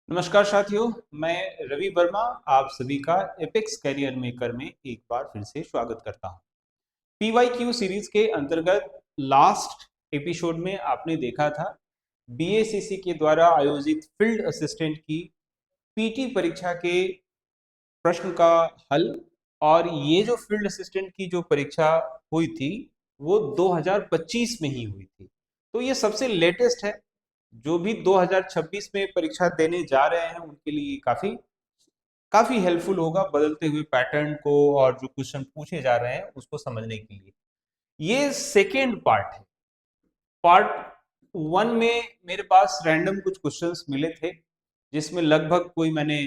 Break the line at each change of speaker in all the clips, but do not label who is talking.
नमस्कार साथियों, मैं रवि वर्मा आप सभी का एपेक्स कैरियर मेकर में एक बार फिर से स्वागत करता हूं। PYQ सीरीज के अंतर्गत लास्ट एपिसोड में आपने देखा था BACC के द्वारा आयोजित फील्ड असिस्टेंट की PT परीक्षा के प्रश्न का हल। और ये जो फील्ड असिस्टेंट की जो परीक्षा हुई थी वो 2025 में ही हुई थी, तो ये सबसे लेटेस्ट है। जो भी 2026 में परीक्षा देने जा रहे हैं उनके लिए काफी काफी हेल्पफुल होगा बदलते हुए पैटर्न को और जो क्वेश्चन पूछे जा रहे हैं उसको समझने के लिए। ये सेकेंड पार्ट है। पार्ट वन में मेरे पास रैंडम कुछ क्वेश्चंस मिले थे जिसमें लगभग कोई मैंने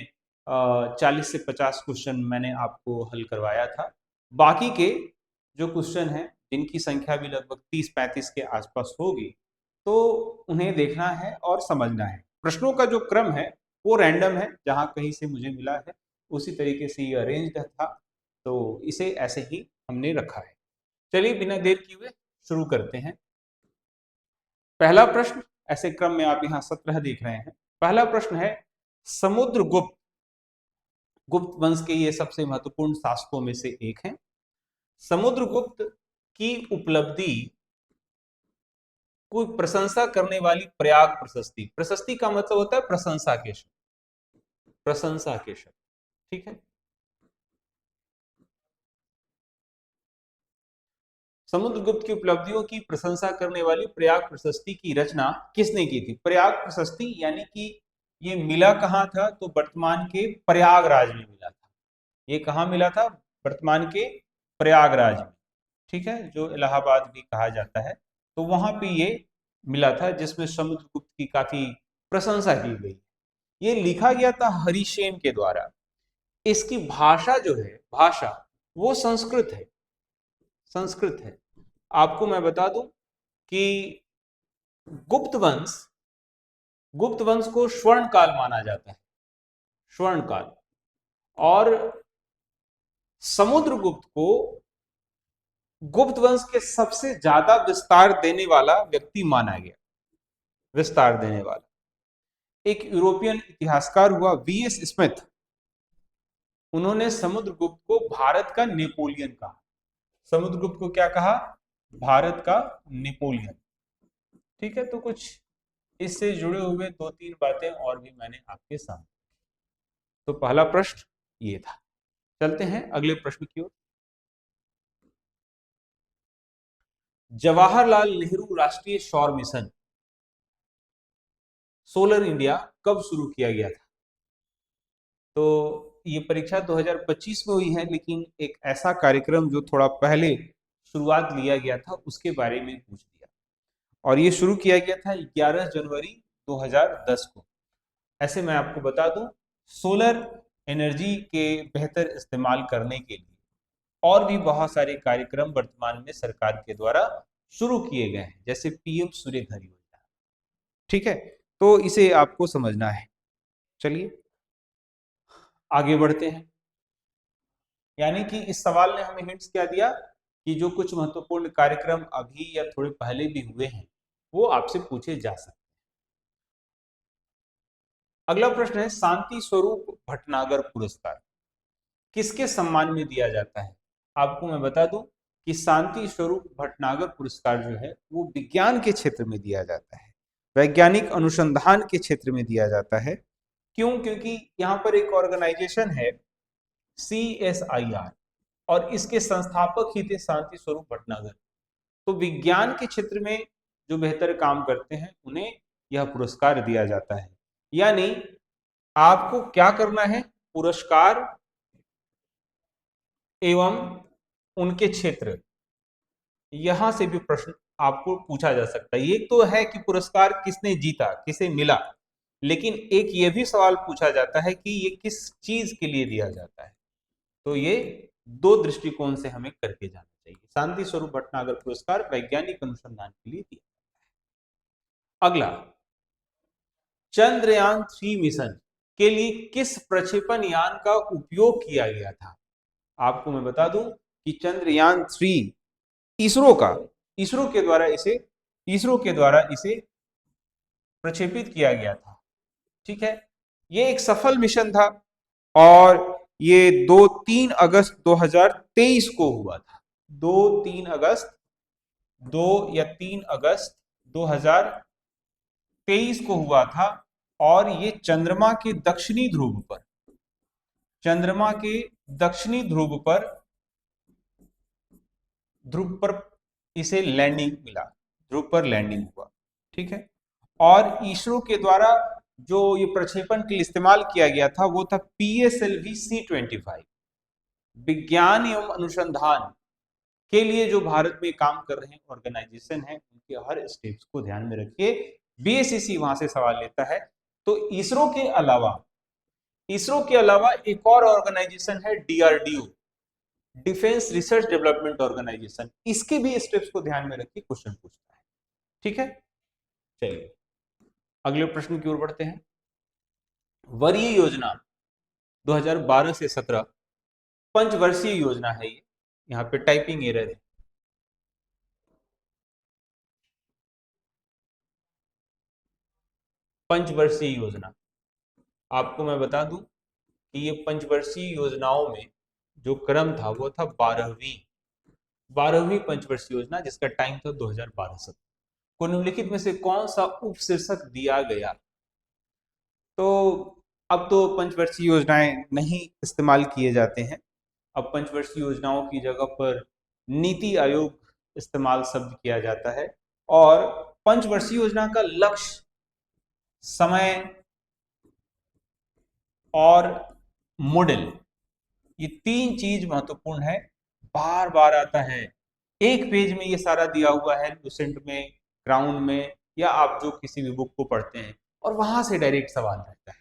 40 से 50 क्वेश्चन मैंने आपको हल करवाया था। बाकी के जो क्वेश्चन हैं जिनकी संख्या भी लगभग 30-35 के आसपास होगी, तो उन्हें देखना है और समझना है। प्रश्नों का जो क्रम है वो रैंडम है, जहां कहीं से मुझे मिला है उसी तरीके से ये अरेंज्ड था, तो इसे ऐसे ही हमने रखा है। चलिए बिना देर किए हुए शुरू करते हैं। पहला प्रश्न, ऐसे क्रम में आप यहाँ 17 देख रहे हैं। पहला प्रश्न है, समुद्रगुप्त गुप्त वंश के ये सबसे महत्वपूर्ण शासकों में से एक हैं। समुद्रगुप्त की उपलब्धि को प्रशंसा करने वाली प्रयाग प्रशस्ति, प्रशस्ति का मतलब होता है प्रशंसा के शब्द, प्रशंसा के शब्द, ठीक है। समुद्रगुप्त की उपलब्धियों की प्रशंसा करने वाली प्रयाग प्रशस्ति की रचना किसने की थी? प्रयाग प्रशस्ति यानी कि ये मिला कहाँ था? तो वर्तमान के प्रयागराज में मिला था। ये कहाँ मिला था? वर्तमान के प्रयागराज में, ठीक है, जो इलाहाबाद भी कहा जाता है। तो वहां पे ये मिला था जिसमें समुद्रगुप्त की काफी प्रशंसा की गई। ये लिखा गया था हरिशेन के द्वारा। इसकी भाषा जो है, भाषा वो संस्कृत है, संस्कृत है। आपको मैं बता दूं कि गुप्त वंश गुप्त वंश को स्वर्ण काल माना जाता है, स्वर्ण काल। और समुद्रगुप्त को गुप्त वंश के सबसे ज्यादा विस्तार देने वाला व्यक्ति माना गया, विस्तार देने वाला। एक यूरोपियन इतिहासकार हुआ VS स्मिथ, उन्होंने समुद्रगुप्त को भारत का नेपोलियन कहा। समुद्रगुप्त को क्या कहा? भारत का नेपोलियन, ठीक है। तो कुछ इससे जुड़े हुए दो तीन बातें और भी मैंने आपके सामने। तो पहला प्रश्न ये था। चलते हैं अगले प्रश्न की ओर। जवाहरलाल नेहरू राष्ट्रीय सौर मिशन, सोलर इंडिया, कब शुरू किया गया था? तो ये परीक्षा 2025 में हुई है, लेकिन एक ऐसा कार्यक्रम जो थोड़ा पहले शुरुआत लिया गया था उसके बारे में पूछ दिया। और ये शुरू किया गया था 11 जनवरी 2010 को। ऐसे मैं आपको बता दूं, सोलर एनर्जी के बेहतर इस्तेमाल करने के लिए और भी बहुत सारे कार्यक्रम वर्तमान में सरकार के द्वारा शुरू किए गए हैं, जैसे PM सूर्य घर योजना, ठीक है। तो इसे आपको समझना है। चलिए आगे बढ़ते हैं। यानी कि इस सवाल ने हमें हिंट्स क्या दिया कि जो कुछ महत्वपूर्ण कार्यक्रम अभी या थोड़े पहले भी हुए हैं वो आपसे पूछे जा सकते हैं। अगला प्रश्न है, शांति स्वरूप भटनागर पुरस्कार किसके सम्मान में दिया जाता है? आपको मैं बता दूं कि शांति स्वरूप भटनागर पुरस्कार जो है वो विज्ञान के क्षेत्र में दिया जाता है, वैज्ञानिक अनुसंधान के क्षेत्र में दिया जाता है। क्यों? क्योंकि यहाँ पर एक ऑर्गेनाइजेशन है CSIR, और इसके संस्थापक ही थे शांति स्वरूप भटनागर। तो विज्ञान के क्षेत्र में जो बेहतर काम करते हैं उन्हें यह पुरस्कार दिया जाता है। यानी आपको क्या करना है? पुरस्कार एवं उनके क्षेत्र, यहां से भी प्रश्न आपको पूछा जा सकता है। ये तो है कि पुरस्कार किसने जीता, किसे मिला, लेकिन एक ये भी सवाल पूछा जाता है कि ये किस चीज के लिए दिया जाता है। तो ये दो दृष्टिकोण से हमें करके जाना चाहिए। शांति स्वरूप भटनागर पुरस्कार वैज्ञानिक अनुसंधान के लिए दिया। अगला, चंद्रयान 3 मिशन के लिए किस प्रक्षेपण यान का उपयोग किया गया था? आपको मैं बता दूं कि चंद्रयान 3 इसरो का, इसरो के द्वारा इसे प्रक्षेपित किया गया था, ठीक है। ये एक सफल मिशन था और ये 2-3 अगस्त 2023 को हुआ था। 2 या 3 अगस्त 2023 को हुआ था और ये चंद्रमा के दक्षिणी ध्रुव पर इसे लैंडिंग मिला, ध्रुव पर लैंडिंग हुआ। ठीक है। और इसरो के द्वारा जो ये प्रक्षेपण के लिए इस्तेमाल किया गया था वो था PSLV C-25। विज्ञान एवं अनुसंधान के लिए जो भारत में काम कर रहे हैं ऑर्गेनाइजेशन है, उनके हर स्टेप्स को ध्यान में रखिए। BSEC वहां से सवाल लेता है। तो इसरो के अलावा एक और ऑर्गेनाइजेशन है DRDO, defence research development organisation. इसके भी स्टेप्स को ध्यान में रखिए, क्वेश्चन पूछता है। ठीक है, चलिए अगले प्रश्न की ओर बढ़ते हैं। वरीय योजना 2012 से 17 पंचवर्षीय योजना है ये। यहाँ पे टाइपिंग एरर है। पंचवर्षीय योजना, आपको मैं बता दूं कि ये पंचवर्षीय योजनाओं में जो क्रम था वो था 12वीं पंचवर्षीय योजना, जिसका टाइम था 2012 से। को निम्नलिखित में से कौन सा उपशीर्षक दिया गया? तो अब तो पंचवर्षीय योजनाएं नहीं इस्तेमाल किए जाते हैं। अब पंचवर्षीय योजनाओं की जगह पर नीति आयोग इस्तेमाल शब्द किया जाता है। और पंचवर्षीय योजना का लक्ष्य, समय और मॉडल, ये तीन चीज महत्वपूर्ण है। बार बार आता है, एक पेज में ये सारा दिया हुआ है, लुसेंट में, क्राउन में, या आप जो किसी भी बुक को पढ़ते हैं, और वहां से डायरेक्ट सवाल रहता है।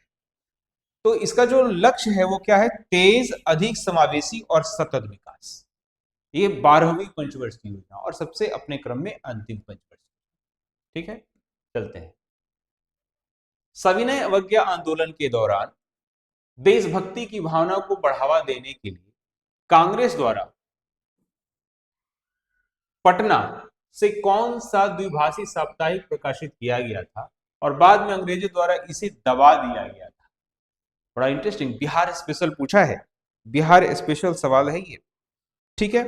तो इसका जो लक्ष्य है वो क्या है? तेज, अधिक समावेशी और सतत विकास। ये 12वीं पंचवर्षीय योजना और सबसे अपने क्रम में अंतिम पंचवर्षीय। ठीक है, चलते हैं। सविनय अवज्ञा आंदोलन के दौरान देशभक्ति की भावना को बढ़ावा देने के लिए कांग्रेस द्वारा पटना से कौन सा द्विभाषी साप्ताहिक प्रकाशित किया गया था और बाद में अंग्रेजों द्वारा इसे दबा दिया गया था? बड़ा इंटरेस्टिंग, बिहार स्पेशल पूछा है, बिहार स्पेशल सवाल है ये। ठीक है,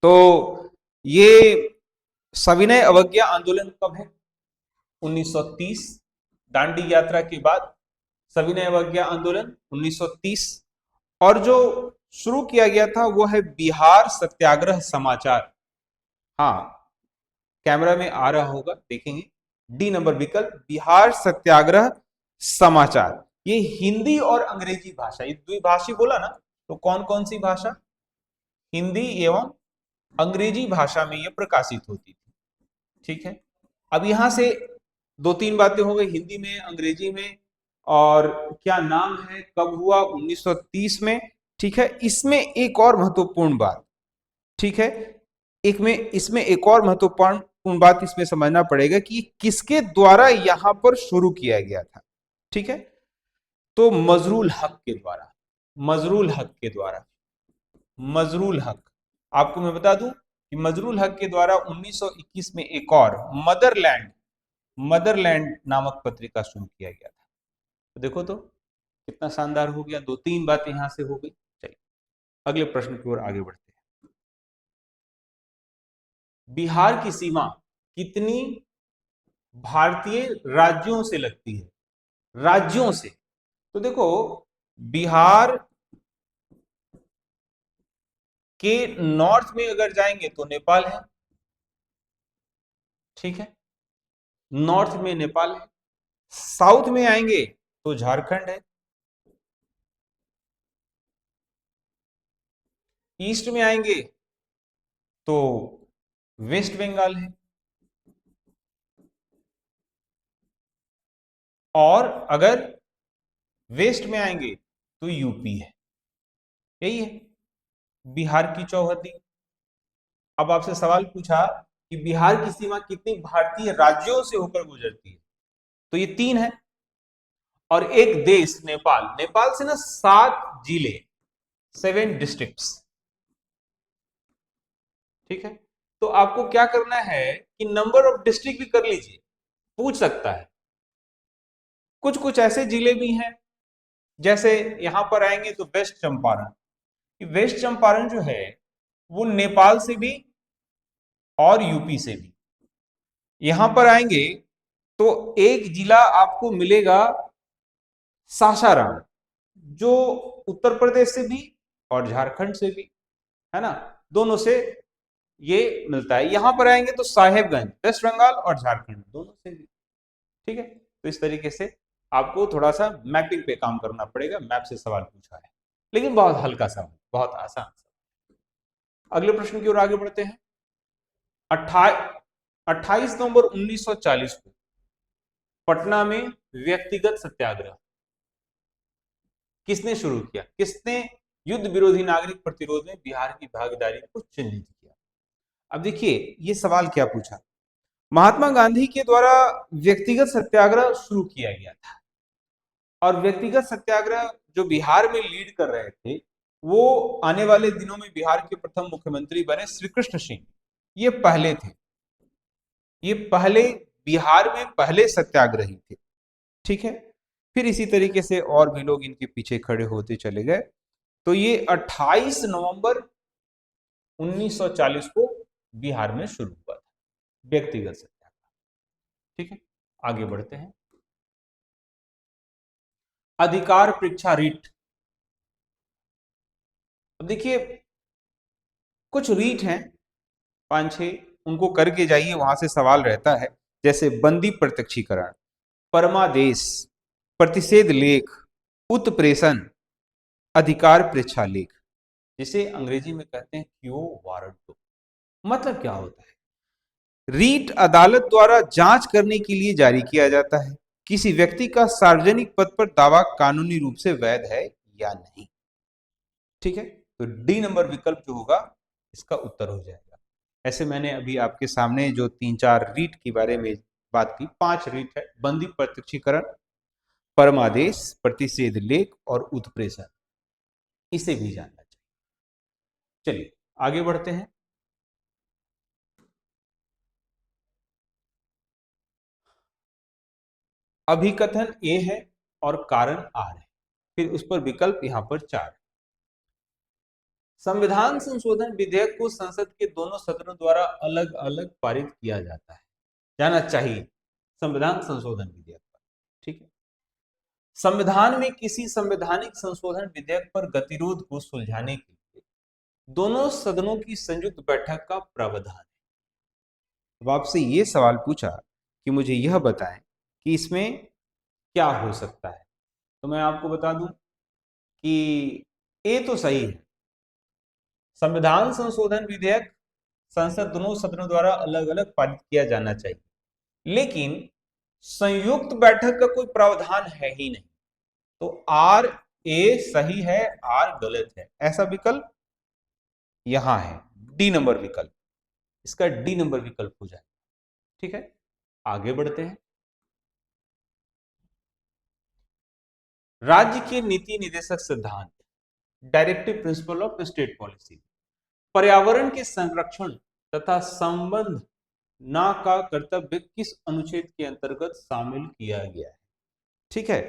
तो ये सविनय अवज्ञा आंदोलन कब है? 1930, दांडी यात्रा के बाद सविनय अवज्ञा आंदोलन 1930। और जो शुरू किया गया था वो है बिहार सत्याग्रह समाचार। हाँ, कैमरा में आ रहा होगा, देखेंगे। डी नंबर विकल्प, बिहार सत्याग्रह समाचार। ये हिंदी और अंग्रेजी भाषा, ये द्विभाषी बोला ना, तो कौन कौन सी भाषा? हिंदी एवं अंग्रेजी भाषा में ये प्रकाशित होती थी। ठीक है, अब यहां से दो तीन बातें हो गई, हिंदी में, अंग्रेजी में, और क्या नाम है, कब हुआ? 1930 में। ठीक है, इसमें एक और महत्वपूर्ण बात, ठीक है, इसमें एक और महत्वपूर्ण बात इसमें समझना पड़ेगा कि किसके द्वारा यहां पर शुरू किया गया था। ठीक है, तो मजरूल हक के द्वारा। मजरूल हक, आपको मैं बता दूं कि मजरूल हक के द्वारा 1921 में एक और मदरलैंड नामक पत्रिका शुरू किया गया था। तो देखो तो कितना शानदार हो गया, दो तीन बातें यहां से हो गई। चलिए अगले प्रश्न की ओर आगे बढ़ते हैं। बिहार की सीमा कितनी भारतीय राज्यों से लगती है? राज्यों से, तो देखो, बिहार के नॉर्थ में अगर जाएंगे तो नेपाल है। ठीक है, नॉर्थ में नेपाल है। साउथ में आएंगे तो झारखंड है। ईस्ट में आएंगे तो वेस्ट बंगाल है। और अगर वेस्ट में आएंगे तो यूपी है। यही है बिहार की चौहद्दी। अब आपसे सवाल पूछा कि बिहार की सीमा कितनी भारतीय राज्यों से होकर गुजरती है, तो ये तीन है। और एक देश नेपाल, नेपाल से ना 7 जिले, 7 डिस्ट्रिक्ट्स। ठीक है, तो आपको क्या करना है कि नंबर ऑफ डिस्ट्रिक्ट भी कर लीजिए, पूछ सकता है। कुछ कुछ ऐसे जिले भी हैं, जैसे यहां पर आएंगे तो वेस्ट चंपारण। वेस्ट चंपारण जो है वो नेपाल से भी और यूपी से भी। यहां पर आएंगे तो एक जिला आपको मिलेगा सासाराम, जो उत्तर प्रदेश से भी और झारखंड से भी, है ना, दोनों से ये मिलता है। यहां पर आएंगे तो साहेबगंज, वेस्ट बंगाल और झारखंड दोनों से भी। ठीक है, तो इस तरीके से आपको थोड़ा सा मैपिंग पे काम करना पड़ेगा। मैप से सवाल पूछा है, लेकिन बहुत हल्का सवाल, बहुत आसान। अगले प्रश्न की ओर आगे बढ़ते हैं। 28 नवंबर 1940 को पटना में व्यक्तिगत सत्याग्रह किसने शुरू किया? किसने युद्ध विरोधी नागरिक प्रतिरोध में बिहार की भागीदारी को चिन्हित किया? अब देखिए ये सवाल क्या पूछा। महात्मा गांधी के द्वारा व्यक्तिगत सत्याग्रह शुरू किया गया था, और व्यक्तिगत सत्याग्रह जो बिहार में लीड कर रहे थे वो आने वाले दिनों में बिहार के प्रथम मुख्यमंत्री बने श्री कृष्ण सिंह। ये पहले थे, ये पहले बिहार में पहले सत्याग्रही थे। ठीक है, फिर इसी तरीके से और भी लोग इनके पीछे खड़े होते चले गए। तो ये 28 नवंबर 1940 को बिहार में शुरू हुआ था व्यक्तिगत सत्याग्रह। ठीक है, आगे बढ़ते हैं। अधिकार परीक्षा रीट। अब देखिए कुछ रीट हैं, 5-6, उनको करके जाइए, वहां से सवाल रहता है। जैसे बंदी प्रत्यक्षीकरण, परमादेश, प्रतिषेध लेख, उत्प्रेषण, अधिकार परीक्षा लेख, जिसे अंग्रेजी में कहते हैं क्यो वारंट। मतलब क्या होता है? रीट अदालत द्वारा जांच करने के लिए जारी किया जाता है किसी व्यक्ति का सार्वजनिक पद पर दावा कानूनी रूप से वैध है या नहीं। ठीक है, तो डी नंबर विकल्प जो होगा इसका उत्तर हो जाएगा। ऐसे मैंने अभी आपके सामने जो 3-4 रीट के बारे में बात की, 5 रीट है: बंदी प्रत्यक्षीकरण, परमादेश, प्रतिषेध लेख और उत्प्रेषण। इसे भी जानना चाहिए। चलिए आगे बढ़ते हैं। अभिकथन ए है और कारण आर है, फिर उस पर विकल्प यहां पर 4। संविधान संशोधन विधेयक को संसद के दोनों सदनों द्वारा अलग अलग पारित किया जाता है, जाना चाहिए संविधान संशोधन विधेयक पर। ठीक है, संविधान में किसी संवैधानिक संशोधन विधेयक पर गतिरोध को सुलझाने के लिए दोनों सदनों की संयुक्त बैठक का प्रावधान है। अब आपसे ये सवाल पूछा कि मुझे यह बताएं कि इसमें क्या हो सकता है, तो मैं आपको बता दूं कि ए तो सही है। संविधान संशोधन विधेयक संसद दोनों सदनों द्वारा अलग अलग पारित किया जाना चाहिए, लेकिन संयुक्त बैठक का कोई प्रावधान है ही नहीं। तो आर ए सही है, आर गलत है, ऐसा विकल्प यहां है, डी नंबर विकल्प। इसका डी नंबर विकल्प हो जाए। ठीक है, आगे बढ़ते हैं। राज्य के नीति निर्देशक सिद्धांत, directive principle of state policy, पर्यावरण के संरक्षण तथा संबंध ना का कर्तव्य किस अनुच्छेद के अंतर्गत शामिल किया गया है? ठीक है,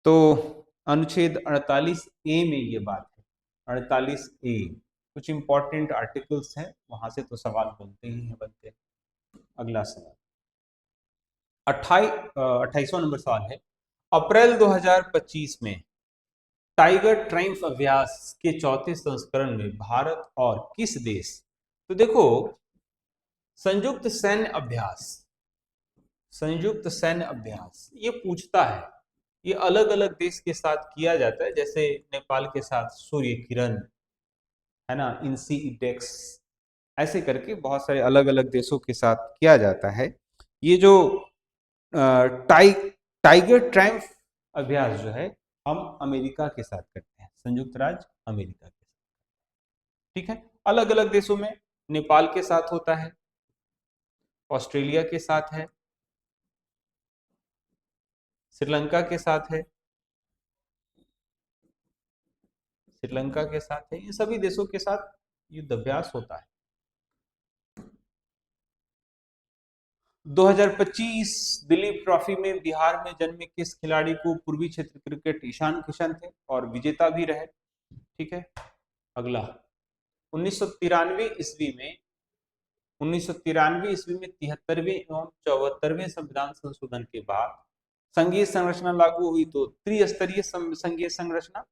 तो अनुच्छेद 48 ए में ये बात है। 48 ए कुछ इंपॉर्टेंट आर्टिकल्स हैं, वहां से तो सवाल बनते ही हैं, बनते हैं। अगला सवाल 28वां नंबर सवाल है, अप्रैल 2025 में टाइगर ट्रायम्फ अभ्यास के चौथे संस्करण में भारत और किस देश, तो देखो संयुक्त सैन्य अभ्यास, संयुक्त सैन्य अभ्यास ये पूछता है, ये अलग अलग देश के साथ किया जाता है। जैसे नेपाल के साथ सूर्य किरण, है ना, इनसी इंडेक्स, ऐसे करके बहुत सारे अलग अलग देशों के साथ किया जाता है। ये जो टाइगर ट्रायम्फ अभ्यास जो है हम अमेरिका के साथ करते हैं, संयुक्त राज्य अमेरिका के साथ। ठीक है, अलग अलग देशों में नेपाल के साथ होता है, ऑस्ट्रेलिया के साथ है, श्रीलंका के साथ है, श्रीलंका के साथ है, इन सभी देशों के साथ युद्ध अभ्यास होता है। 2025 दिलीप ट्रॉफी में बिहार में जन्मे किस खिलाड़ी को पूर्वी क्षेत्र क्रिकेट ईशान किशन थे और विजेता भी रहे। ठीक है, अगला 1993 ईस्वी में 73वें एवं 74वें संविधान संशोधन के बाद संघीय संरचना लागू हुई तो त्रिस्तरीय संघीय संरचना,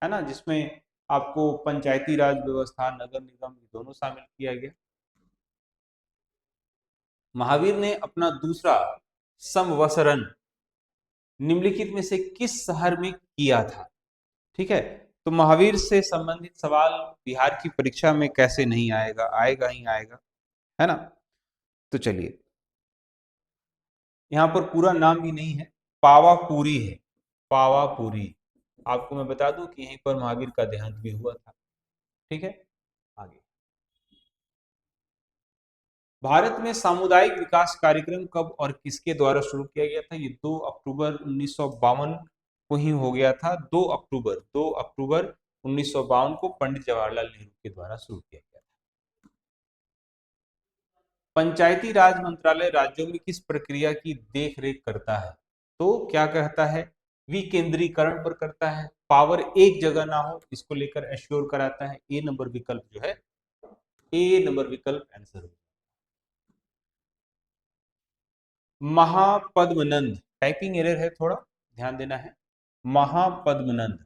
है ना, जिसमें आपको पंचायती राज व्यवस्था, नगर निगम दोनों शामिल किया गया। महावीर ने अपना दूसरा समवसरण निम्नलिखित में से किस शहर में किया था। ठीक है, तो महावीर से संबंधित सवाल बिहार की परीक्षा में कैसे नहीं आएगा, आएगा ही आएगा, है ना। तो चलिए, यहाँ पर पूरा नाम भी नहीं है, पावापुरी है, पावापुरी। आपको मैं बता दूं कि यहीं पर महावीर का देहांत भी हुआ था। ठीक है, आगे। भारत में सामुदायिक विकास कार्यक्रम कब और किसके द्वारा शुरू किया गया था। ये 2 अक्टूबर 1952 को ही हो गया था। 2 अक्टूबर 1952 को पंडित जवाहरलाल नेहरू के द्वारा शुरू किया गया था। पंचायती राज मंत्रालय राज्यों में किस प्रक्रिया की देखरेख करता है। तो क्या कहता है, विकेंद्रीकरण पर करता है, पावर एक जगह ना हो इसको लेकर एश्योर कराता है। ए नंबर विकल्प जो है, ए नंबर विकल्प आंसर हो। महापद्मनंद, टाइपिंग एरर है, थोड़ा ध्यान देना है। महापद्मनंद,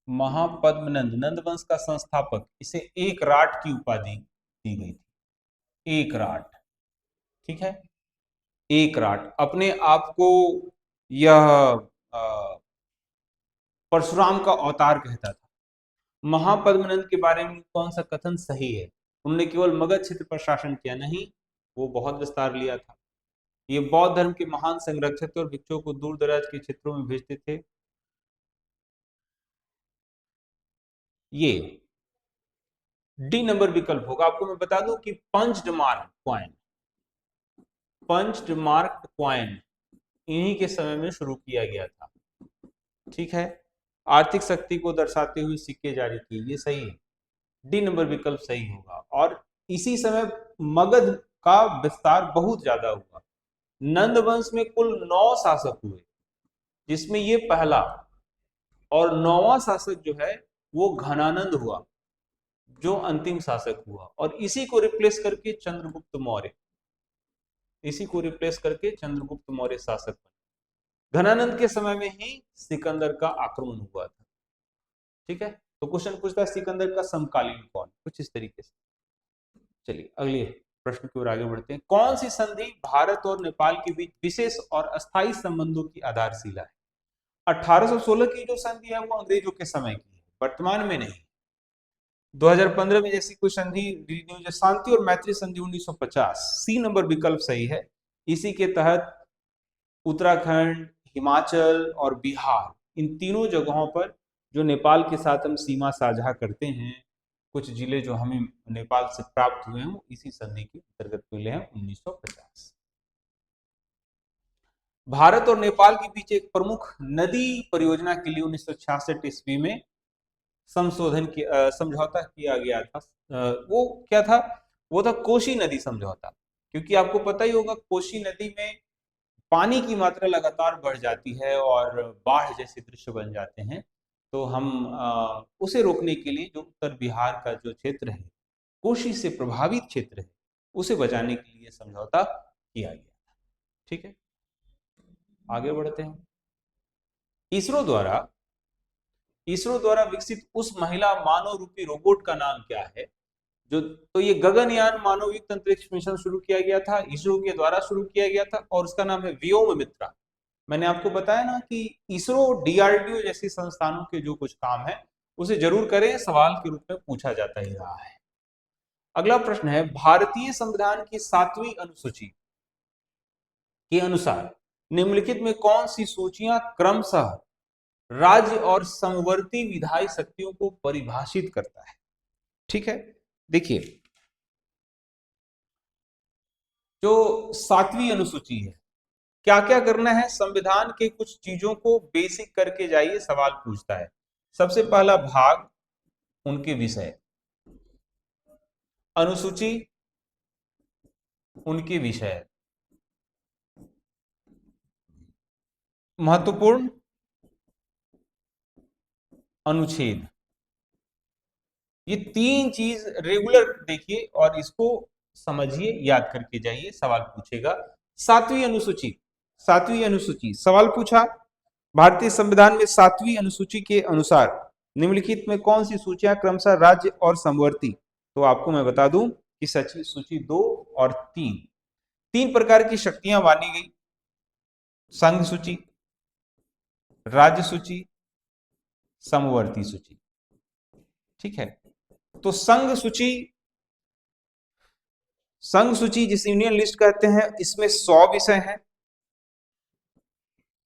महापद्मनंद नंद वंश का संस्थापक, इसे एक राट की उपाधि दी गई थी। एक राट, ठीक है, एक राट। अपने आप को यह परशुराम का अवतार कहता था। महापद्मनंद के बारे में कौन सा कथन सही है। उन्होंने केवल मगध क्षेत्र पर शासन किया नहीं, वो बहुत विस्तार लिया था। ये बौद्ध धर्म के महान संरक्षक थे और भिक्षुओं को दूर दराज के क्षेत्रों में भेजते थे। ये डी नंबर विकल्प होगा। आपको मैं बता दूं कि पंच्ड मार्क्ड क्वाइन इन्हीं के समय में शुरू किया गया था। ठीक है, आर्थिक शक्ति को दर्शाते हुए सिक्के जारी किए, ये सही है, डी नंबर विकल्प सही होगा। और इसी समय मगध का विस्तार बहुत ज्यादा हुआ। नंद वंश में कुल 9 शासक हुए, जिसमें ये पहला और 9वां शासक जो है वो घनानंद हुआ, जो अंतिम शासक हुआ। और इसी को रिप्लेस करके चंद्रगुप्त मौर्य, चंद्रगुप्त मौर्य शासक बने। घनानंद के समय में ही सिकंदर का आक्रमण हुआ था। ठीक है, तो क्वेश्चन पूछता है सिकंदर का समकालीन कौन, कुछ इस तरीके से। चलिए अगले प्रश्न की ओर आगे बढ़ते हैं। कौन सी संधि भारत और नेपाल के बीच विशेष और अस्थायी संबंधों की आधारशिला है। 1816 की जो संधि है वो अंग्रेजों के समय की है, वर्तमान में नहीं। 2015 में जैसी कोई संधि, शांति और मैत्री संधि 1950, सी नंबर विकल्प सही है। इसी के तहत उत्तराखंड, हिमाचल और बिहार, इन तीनों जगहों पर जो नेपाल के साथ हम सीमा साझा करते हैं, कुछ जिले जो हमें नेपाल से प्राप्त हुए हैं वो इसी संधि के अंतर्गत मिले हैं 1950। भारत और नेपाल के बीच एक प्रमुख नदी परियोजना के लिए 1966 ईस्वी में समझौता किया गया था। वो क्या था, वो था कोशी नदी समझौता। क्योंकि आपको पता ही होगा कोशी नदी में पानी की मात्रा लगातार बढ़ जाती है और बाढ़ जैसे दृश्य बन जाते हैं। तो हम उसे रोकने के लिए जो उत्तर बिहार का जो क्षेत्र है, कोशी से प्रभावित क्षेत्र है, उसे बचाने के लिए समझौता किया गया। ठीक है, आगे बढ़ते हैं। इसरो द्वारा विकसित उस महिला मानव रूपी रोबोट का नाम क्या है। जो तो ये गगनयान मानव युक्त अंतरिक्ष मिशन शुरू किया गया था, इसरो के द्वारा शुरू किया गया था और उसका नाम है व्योम मित्रा। मैंने आपको बताया ना कि इसरो, डीआरडीओ जैसी संस्थानों के जो कुछ काम है उसे जरूर करें, सवाल के रूप में पूछा जाता ही रहा है। अगला प्रश्न है, भारतीय संविधान की 7वीं अनुसूची के अनुसार निम्नलिखित में कौन सी सूचियां क्रमशः राज्य और समवर्ती विधायी शक्तियों को परिभाषित करता है। ठीक है, देखिए जो 7वीं अनुसूची है, क्या क्या करना है, संविधान के कुछ चीजों को बेसिक करके जाइए, सवाल पूछता है। सबसे पहला भाग, उनके विषय, अनुसूची उनके विषय, महत्वपूर्ण अनुच्छेद, ये तीन चीज रेगुलर देखिए और इसको समझिए, याद करके जाइए, सवाल पूछेगा। सातवीं अनुसूची, सातवीं अनुसूची सवाल पूछा, भारतीय संविधान में सातवीं अनुसूची के अनुसार निम्नलिखित में कौन सी सूचियां क्रमशः राज्य और समवर्ती, तो आपको मैं बता दूं कि सचिव सूची 2 और 3, तीन प्रकार की शक्तियां मानी गई, संघ सूची, राज्य सूची, समवर्ती सूची। ठीक है, तो संघ सूची, संघ सूची जिसे यूनियन लिस्ट कहते हैं, इसमें 100 विषय हैं,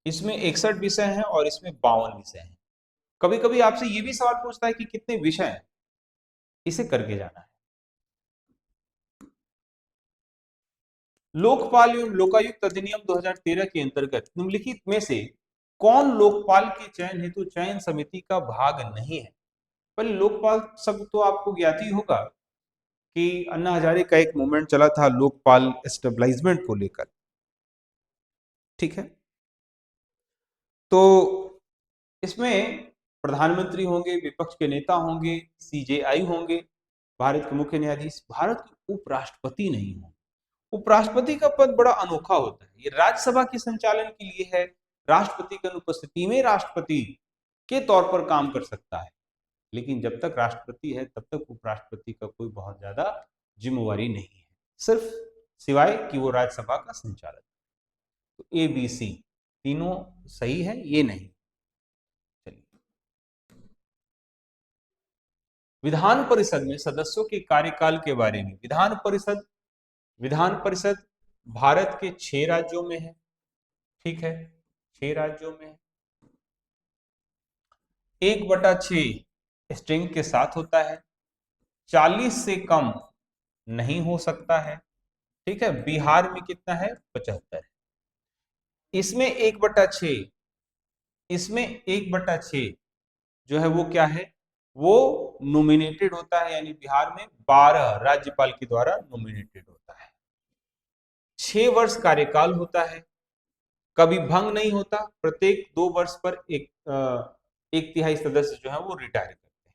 इसमें 61 विषय हैं और इसमें 52 विषय हैं। कभी कभी आपसे ये भी सवाल पूछता है कि कितने विषय हैं, इसे करके जाना है। लोकपाल एवं लोकायुक्त अधिनियम 2013 के अंतर्गत निम्नलिखित में से कौन लोकपाल के चयन हेतु चयन समिति का भाग नहीं है? पहले लोकपाल शब्द तो आपको ज्ञात ही होगा कि अन्ना हजारे का एक मूवमेंट चला था लोकपाल स्टेबलाइजमेंट को लेकर। ठीक है, तो इसमें प्रधानमंत्री होंगे, विपक्ष के नेता होंगे, सीजेआई होंगे, भारत के मुख्य न्यायाधीश, भारत के उपराष्ट्रपति नहीं होंगे। उपराष्ट्रपति का पद बड़ा अनोखा होता है, ये राज्यसभा के संचालन के लिए है, राष्ट्रपति की अनुपस्थिति में राष्ट्रपति के तौर पर काम कर सकता है, लेकिन जब तक राष्ट्रपति है तब तक उपराष्ट्रपति का कोई बहुत ज्यादा जिम्मेवारी नहीं है, सिर्फ सिवाय कि वो राज्यसभा का संचालन। तो ए बी सी तीनों सही है, ये नहीं। चलिए, विधान परिषद में सदस्यों के कार्यकाल के बारे में, विधान परिषद, विधान परिषद भारत के 6 राज्यों में है। ठीक है, 6 राज्यों में है, 1/6 स्ट्रिंग के साथ होता है, 40 से कम नहीं हो सकता है। ठीक है, बिहार में कितना है? 75 है। इसमें 1/6, इसमें 1/6 जो है वो क्या है? वो नॉमिनेटेड होता है, यानी बिहार में 12 राज्यपाल के द्वारा नॉमिनेटेड होता है। 6 वर्ष कार्यकाल होता है, कभी भंग नहीं होता, प्रत्येक 2 वर्ष पर एक तिहाई सदस्य जो है वो रिटायर करते हैं।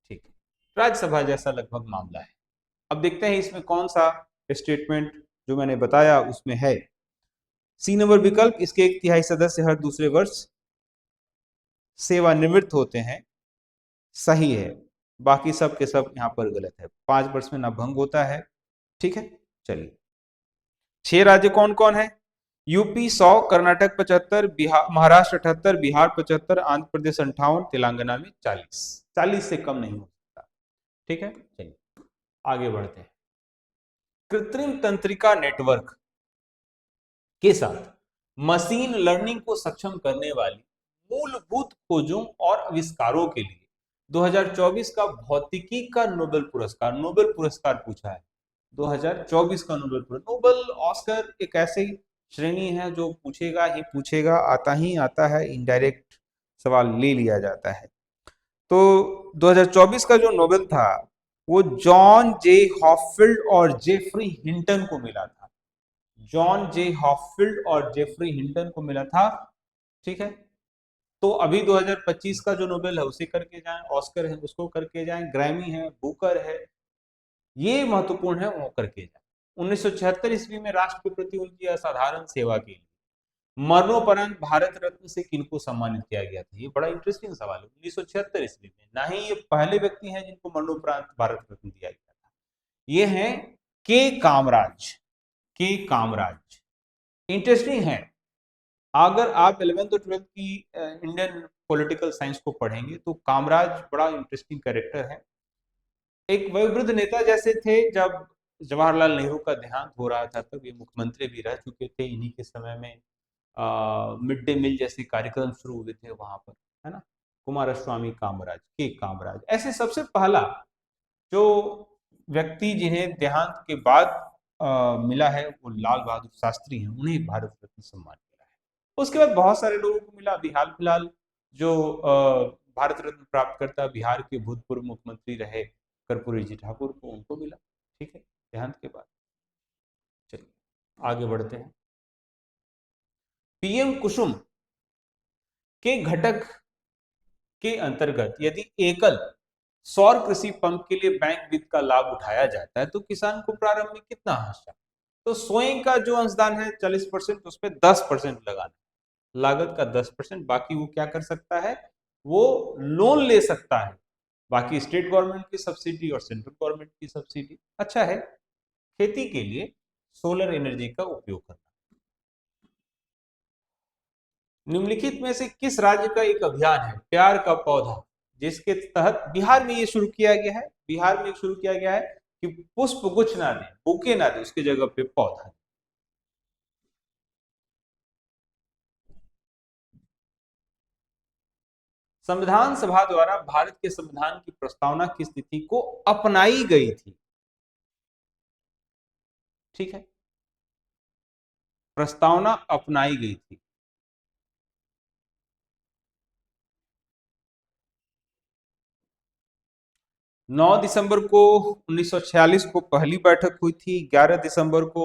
ठीक है, राज्यसभा जैसा लगभग मामला है। अब देखते हैं इसमें कौन सा स्टेटमेंट जो मैंने बताया उसमें है। सी नंबर विकल्प, इसके 1/3 सदस्य हर दूसरे वर्ष सेवानिवृत्त होते हैं, सही है। बाकी सब के सब यहाँ पर गलत है, 5 वर्ष में ना भंग होता है। ठीक है, चलिए 6 राज्य कौन कौन है? यूपी 100, कर्नाटक 75, बिहार, महाराष्ट्र 78, बिहार 75, आंध्र प्रदेश 58, तेलंगाना में 40, 40 से कम नहीं हो सकता। ठीक है, चलिए आगे बढ़ते हैं। कृत्रिम तंत्रिका नेटवर्क के साथ मशीन लर्निंग को सक्षम करने वाली मूलभूत खोजों और आविष्कारों के लिए 2024 का भौतिकी का नोबेल पुरस्कार, नोबेल पुरस्कार पूछा है 2024 का नोबेल पुरस्कार। नोबेल ऑस्कर एक ऐसी श्रेणी है जो पूछेगा ही पूछेगा, आता ही आता है, इनडायरेक्ट सवाल ले लिया जाता है। तो 2024 का जो नोबेल था वो जॉन जे हॉफील्ड और जेफरी हिंटन को मिला था, जॉन जे हॉफील्ड और जेफरी हिंटन को मिला था। ठीक है, तो अभी 2025 का जो नोबेल है उसे करके जाएं, ऑस्कर है उसको करके जाएं, ग्रैमी है, बुकर है, ये महत्वपूर्ण है, वो करके जाएं। 1976 ईस्वी में राष्ट्र के प्रति उनकी असाधारण सेवा के लिए मरणोपरांत भारत रत्न से किनको सम्मानित किया गया था? ये बड़ा इंटरेस्टिंग सवाल है। 1976 ईस्वी में, ना ही ये पहले व्यक्ति हैं जिनको मरणोपरांत भारत रत्न दिया गया था, ये हैं के कामराज, के कामराज। इंटरेस्टिंग है, अगर आप 11th और 12th की इंडियन पॉलिटिकल साइंस को पढ़ेंगे तो कामराज बड़ा इंटरेस्टिंग कैरेक्टर है। एक वयोवृद्ध नेता जैसे थे, जब जवाहरलाल नेहरू का देहांत हो रहा था तब ये मुख्यमंत्री भी रह चुके थे। इन्हीं के समय में मिड डे मील जैसे कार्यक्रम शुरू हुए थे वहां पर, है ना। कुमारस्वामी कामराज, के कामराज, ऐसे सबसे पहला जो व्यक्ति जिन्हें देहांत के बाद मिला है वो लाल बहादुर शास्त्री हैं, उन्हें भारत रत्न सम्मान मिला है। उसके बाद बहुत सारे लोगों को मिला। अभी हाल फिलहाल जो भारत रत्न प्राप्त करता बिहार के भूतपूर्व मुख्यमंत्री रहे कर्पूरी जी ठाकुर को, उनको मिला। ठीक है, देहांत के बाद। चलिए आगे बढ़ते हैं। पीएम कुसुम के घटक के अंतर्गत यदि एकल सौर कृषि पंप के लिए बैंक वित्त का लाभ उठाया जाता है तो किसान को प्रारंभ में कितना अंश, तो स्वयं का जो अंशदान है 40%, उस पर 10% लगाना, लागत का 10%, बाकी वो क्या कर सकता है, वो लोन ले सकता है, बाकी स्टेट गवर्नमेंट की सब्सिडी और सेंट्रल गवर्नमेंट की सब्सिडी। अच्छा है, खेती के लिए सोलर एनर्जी का उपयोग करना। निम्नलिखित में से किस राज्य का एक अभियान है प्यार का पौधा, जिसके तहत बिहार में ये शुरू किया गया है, बिहार में शुरू किया गया है कि पुष्प गुच्छ ना दे, बुके ना दे, उसकी जगह पे पौधा। संविधान सभा द्वारा भारत के संविधान की प्रस्तावना की स्थिति को अपनाई गई थी। ठीक है, प्रस्तावना अपनाई गई थी। 9 दिसंबर को 1946 को पहली बैठक हुई थी। 11 दिसंबर को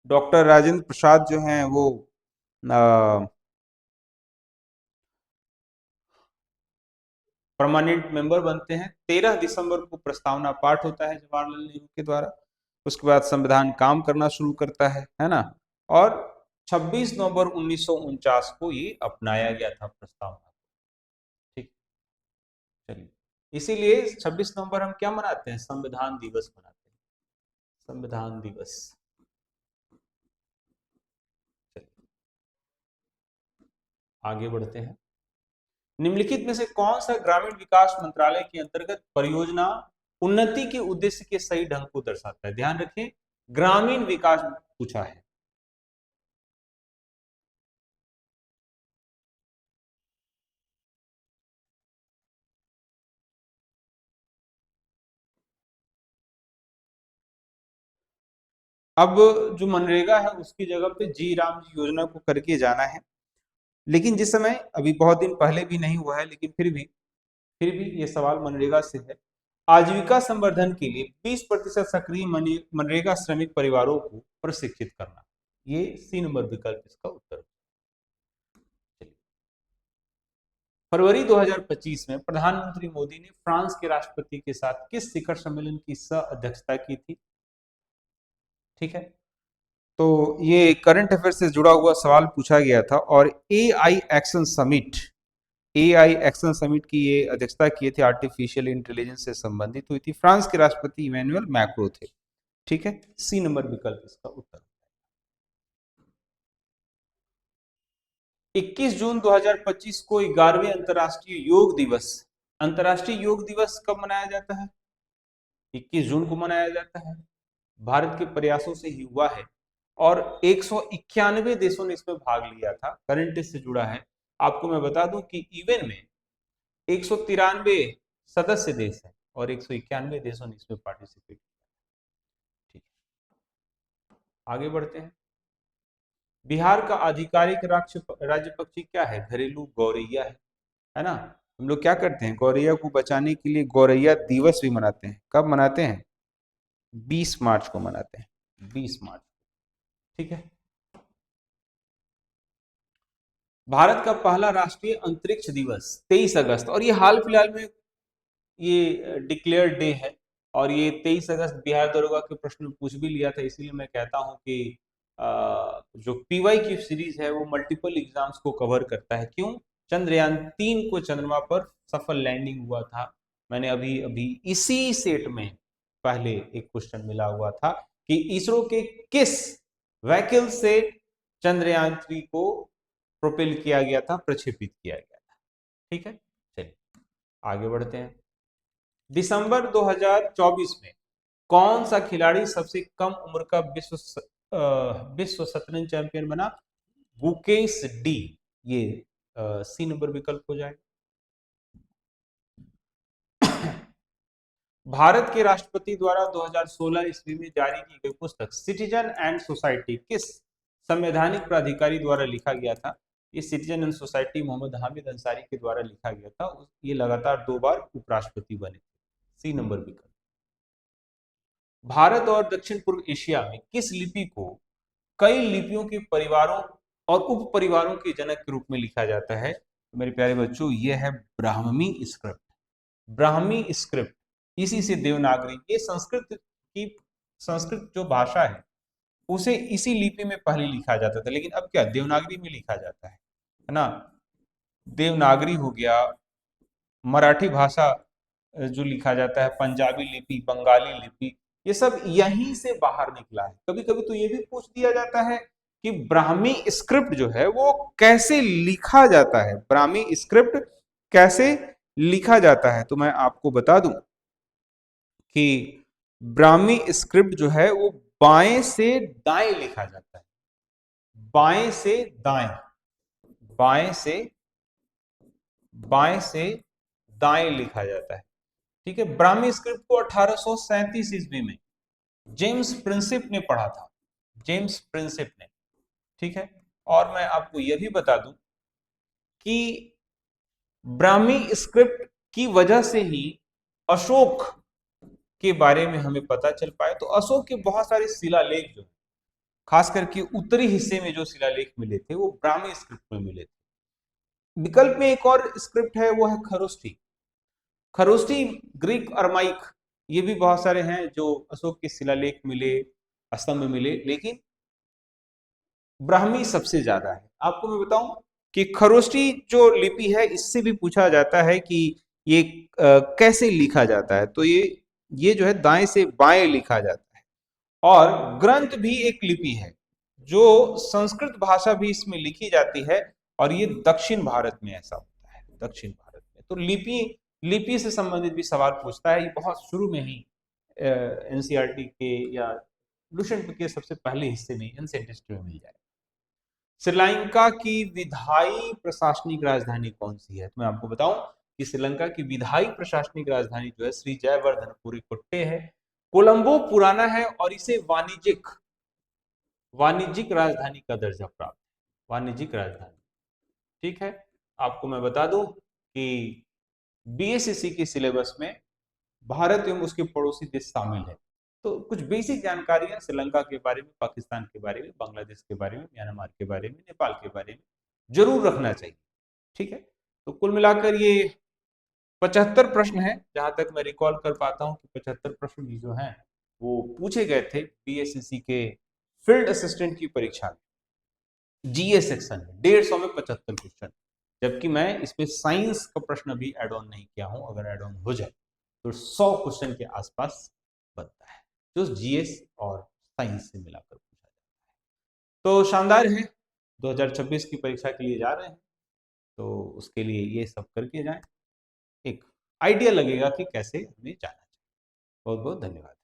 डॉक्टर राजेंद्र प्रसाद जो हैं वो परमानेंट मेंबर बनते हैं। 13 दिसंबर को प्रस्तावना पाठ होता है जवाहरलाल नेहरू के द्वारा। उसके बाद संविधान काम करना शुरू करता है ना। और 26 नवंबर 1949 को ये अपनाया गया था प्रस्तावना। ठीक, चलिए, इसीलिए 26 नवंबर हम क्या मनाते हैं, संविधान दिवस मनाते हैं, संविधान दिवस। आगे बढ़ते हैं। निम्नलिखित में से कौन सा ग्रामीण विकास मंत्रालय के अंतर्गत परियोजना उन्नति के उद्देश्य के सही ढंग को दर्शाता है, ध्यान रखें ग्रामीण विकास पूछा है। अब जो मनरेगा है उसकी जगह पे जी राम जी योजना को करके जाना है, लेकिन जिस समय अभी बहुत दिन पहले भी नहीं हुआ है, लेकिन फिर भी ये सवाल मनरेगा से है। आजीविका संवर्धन के लिए 20% सक्रिय मनरेगा श्रमिक परिवारों को प्रशिक्षित करना, ये सी नंबर विकल्प इसका उत्तर। फरवरी 2025 में प्रधानमंत्री मोदी ने फ्रांस के राष्ट्रपति के साथ किस शिखर सम्मेलन की सह अध्यक्षता की थी। ठीक है, तो ये करंट अफेयर से जुड़ा हुआ सवाल पूछा गया था, और एआई एक्शन समिट की ये अध्यक्षता किए थे, आर्टिफिशियल इंटेलिजेंस से संबंधित हुई थी। फ्रांस के राष्ट्रपति इमैनुअल मैक्रो थे। ठीक है, सी नंबर विकल्प इसका उत्तर। 21 जून 2025 को 11वें अंतर्राष्ट्रीय योग दिवस कब मनाया जाता है, 21 जून को मनाया जाता है। भारत के प्रयासों से ही हुआ है, और 191 देशों ने इसमें भाग लिया था। करंट से जुड़ा है, आपको मैं बता दूं कि इवेंट में 193 सदस्य देश हैं और 191 देशों ने इसमें पार्टिसिपेट किया। ठीक, आगे बढ़ते हैं। बिहार का आधिकारिक राज्य पक्षी क्या है, घरेलू गौरैया है ना। हम लोग क्या करते हैं, गौरैया को बचाने के लिए गौरैया दिवस भी मनाते हैं। कब मनाते हैं, 20 मार्च को मनाते हैं, 20 मार्च। ठीक है, भारत का पहला राष्ट्रीय अंतरिक्ष दिवस 23 अगस्त, और ये हाल फिलहाल में ये डिक्लेयर्ड डे है, और ये 23 अगस्त बिहार दरोगा के प्रश्न में पूछ भी लिया था। इसीलिए मैं कहता हूं कि जो पीवाई की सीरीज है वो मल्टीपल एग्जाम्स को कवर करता है। क्यों, चंद्रयान 3 को चंद्रमा पर सफल लैंडिंग हुआ था। मैंने अभी अभी इसी सेट में पहले एक क्वेश्चन मिला हुआ था कि इसरो के किस व्हीकल से चंद्रयान 3 को प्रोपेल किया गया था, प्रक्षेपित किया गया था। ठीक है, चलिए आगे बढ़ते हैं। दिसंबर 2024 में कौन सा खिलाड़ी सबसे कम उम्र का विश्व शतरंज चैंपियन बना, गुकेश डी, ये सी नंबर विकल्प हो जाएगा। भारत के राष्ट्रपति द्वारा 2016 ईस्वी में जारी की गई पुस्तक सिटीजन एंड सोसाइटी किस संवैधानिक प्राधिकारी द्वारा लिखा गया था। ये citizen and society Mohammad Hamid Ansari के द्वारा लिखा गया था। ये लगातार 2 बार उपराष्ट्रपति बने। सी नंबर विकल्प। भारत और दक्षिण पूर्व एशिया में किस लिपि को कई लिपियों के परिवारों और उप परिवारों के जनक के रूप में लिखा जाता है? तो मेरे प्यारे बच्चों, यह है ब्राह्मी स्क्रिप्ट। ब्राह्मी स्क्रिप्ट, इसी से देवनागरी, ये संस्कृत जो भाषा है उसे इसी लिपि में पहले लिखा जाता था, लेकिन अब क्या देवनागरी में लिखा जाता है ना। देवनागरी हो गया, मराठी भाषा जो लिखा जाता है, पंजाबी लिपि, बंगाली लिपि, ये सब यहीं से बाहर निकला है। कभी कभी तो ये भी पूछ दिया जाता है कि ब्राह्मी स्क्रिप्ट जो है वो कैसे लिखा जाता है, ब्राह्मी स्क्रिप्ट कैसे लिखा जाता है। तो मैं आपको बता दूं कि ब्राह्मी स्क्रिप्ट जो है वो बाएं से दाएं लिखा जाता है, बाएं से दाएं, बाएं से बाएं से दाएं लिखा जाता है। ठीक है, ब्राह्मी स्क्रिप्ट को 1837 ईस्वी में जेम्स प्रिंसिप ने पढ़ा था, जेम्स प्रिंसिप ने। ठीक है, और मैं आपको यह भी बता दूं कि ब्राह्मी स्क्रिप्ट की वजह से ही अशोक के बारे में हमें पता चल पाया। तो अशोक के बहुत सारे शिलालेख जो खास करके उत्तरी हिस्से में जो शिलालेख मिले थे वो ब्राह्मी स्क्रिप्ट में मिले थे। विकल्प में एक और स्क्रिप्ट है, वो है खरोष्ठी। खरोष्ठी ग्रीक अरमाइक, ये भी बहुत सारे हैं जो अशोक के शिलालेख मिले, स्तंभ मिले, लेकिन ब्राह्मी सबसे ज्यादा है। आपको मैं बताऊं कि खरोष्ठी जो लिपि है इससे भी पूछा जाता है कि ये कैसे लिखा जाता है। तो ये जो है दाएं से बाएं लिखा जाता है। और ग्रंथ भी एक लिपि है जो संस्कृत भाषा भी इसमें लिखी जाती है, और ये दक्षिण भारत में ऐसा होता है, दक्षिण भारत में। तो लिपि लिपि से संबंधित भी सवाल पूछता है, ये बहुत शुरू में ही एनसीईआरटी के या लुसेंट के सबसे पहले हिस्से में, एंशिएंट हिस्ट्री में मिल जाएगा। श्रीलंका की विधायी प्रशासनिक राजधानी कौन सी है? तो मैं आपको बताऊं कि श्रीलंका की विधायी प्रशासनिक राजधानी जो है श्री जयवर्धनपुरी कुट्टे है। कोलंबो पुराना है और इसे वाणिज्यिक राजधानी का दर्जा प्राप्त है, वाणिज्यिक राजधानी। ठीक है, आपको मैं बता दूं कि बीएसएससी के सिलेबस में भारत एवं उसके पड़ोसी देश शामिल है। तो कुछ बेसिक जानकारियां श्रीलंका के बारे में, पाकिस्तान के बारे में, बांग्लादेश के बारे में, म्यांमार के बारे में, नेपाल के बारे में जरूर रखना चाहिए। ठीक है, तो कुल मिलाकर ये 75 प्रश्न है, जहां तक मैं रिकॉल कर पाता हूं कि 75 प्रश्न भी जो हैं वो पूछे गए थे बीएसएससी के फील्ड असिस्टेंट की परीक्षा में। जीए सेक्शन में 150 में 75 क्वेश्चन, जबकि मैं इसमें साइंस का प्रश्न भी एड ऑन नहीं किया हूं। अगर एड ऑन हो जाए तो 100 क्वेश्चन के आसपास बनता है, जो जीएस और साइंस से मिलाकर पूछा जाता है। तो शानदार है, 2026 की परीक्षा के लिए जा रहे हैं, तो उसके लिए ये सब करके जाएं, एक आइडिया लगेगा कि कैसे हमें जाना चाहिए। बहुत बहुत धन्यवाद।